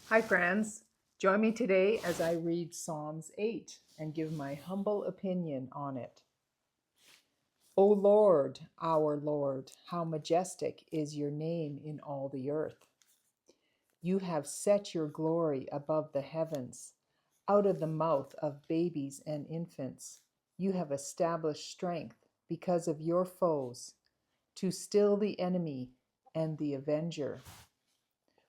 Hi, friends. Join me today as I read Psalms 8 and give my humble opinion on it. O Lord, our Lord, how majestic is your name in all the earth. You have set your glory above the heavens. Out of the mouth of babies and infants, you have established strength because of your foes, to still the enemy and the avenger.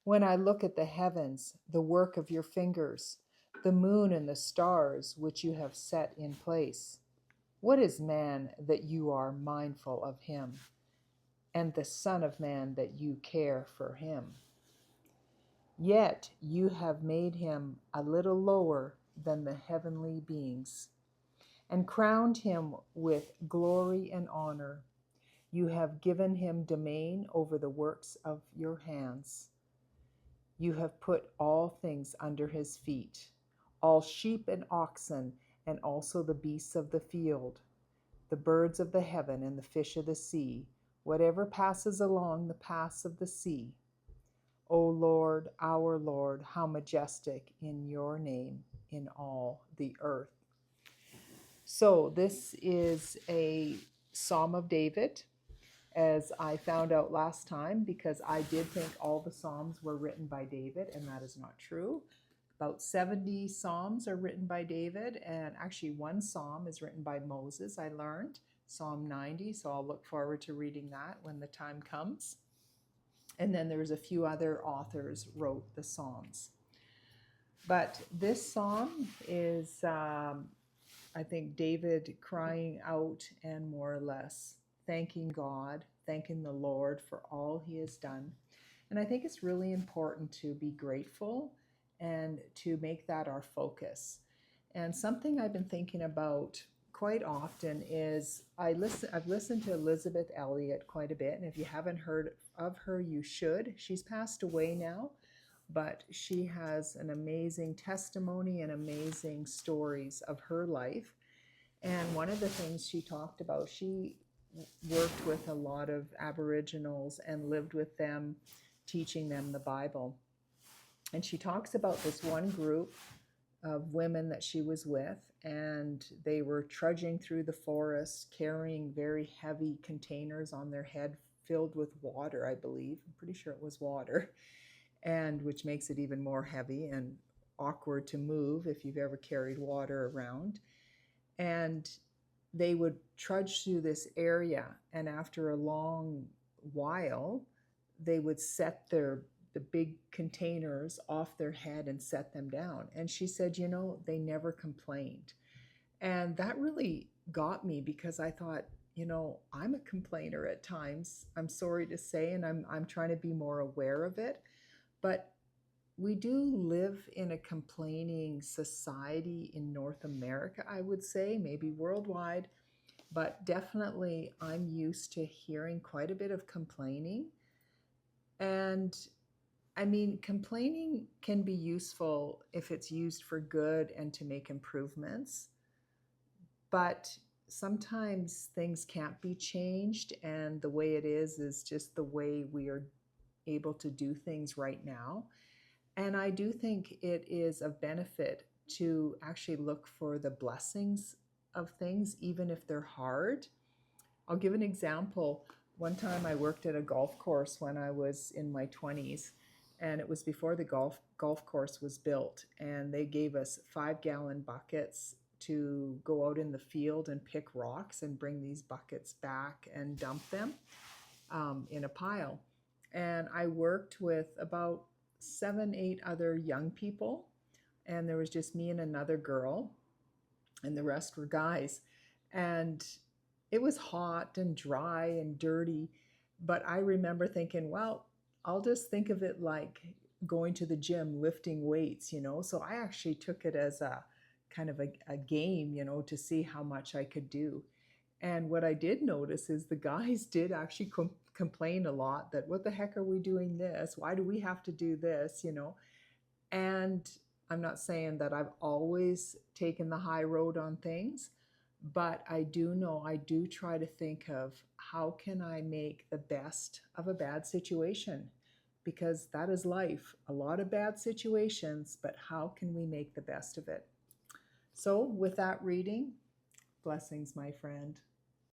When I look at the heavens, the work of your fingers, the moon and the stars which you have set in place, what is man that you are mindful of him, and the Son of Man that you care for him? Yet you have made him a little lower than the heavenly beings, and crowned him with glory and honor. You have given him domain over the works of your hands. You have put all things under his feet, all sheep and oxen, and also the beasts of the field, the birds of the heaven, and the fish of the sea, whatever passes along the paths of the sea. O Lord, our Lord, how majestic in your name in all the earth. So, this is a Psalm of David, as I found out last time, because I did think all the Psalms were written by David, and that is not true. About 70 Psalms are written by David, and actually one Psalm is written by Moses, I learned, Psalm 90, so I'll look forward to reading that when the time comes. And then there's a few other authors wrote the Psalms. But this Psalm is, I think, David crying out and more or less thanking God, thanking the Lord for all he has done. And I think it's really important to be grateful and to make that our focus. And something I've been thinking about quite often is I've listened to Elizabeth Elliot quite a bit, and if you haven't heard of her, you should. She's passed away now, but she has an amazing testimony and amazing stories of her life. And one of the things she talked about, she worked with a lot of Aboriginals and lived with them, teaching them the Bible. And she talks about this one group of women that she was with, and they were trudging through the forest carrying very heavy containers on their head filled with water, I believe. I'm pretty sure it was water, and which makes it even more heavy and awkward to move if you've ever carried water around. And they would trudge through this area, and after a long while they would set the big containers off their head and set them down. And she said, they never complained. And that really got me, because I thought, I'm a complainer at times, I'm sorry to say, and I'm trying to be more aware of it. But we do live in a complaining society in North America, I would say, maybe worldwide, but definitely I'm used to hearing quite a bit of complaining. And I mean, complaining can be useful if it's used for good and to make improvements, but sometimes things can't be changed, and the way it is just the way we are able to do things right now. And I do think it is of benefit to actually look for the blessings of things, even if they're hard. I'll give an example. One time I worked at a golf course when I was in my 20s, and it was before the golf course was built, and they gave us 5-gallon buckets to go out in the field and pick rocks and bring these buckets back and dump them in a pile. And I worked with about 7, 8 other young people, and there was just me and another girl, and the rest were guys. And it was hot and dry and dirty, but I remember thinking, well, I'll just think of it like going to the gym, lifting weights. So I actually took it as a kind of a game, to see how much I could do. And what I did notice is the guys did actually complain a lot that, what the heck are we doing this? Why do we have to do this? And I'm not saying that I've always taken the high road on things, but I do know I do try to think of how can I make the best of a bad situation, because that is life. A lot of bad situations, but how can we make the best of it? So, with that reading, blessings, my friend.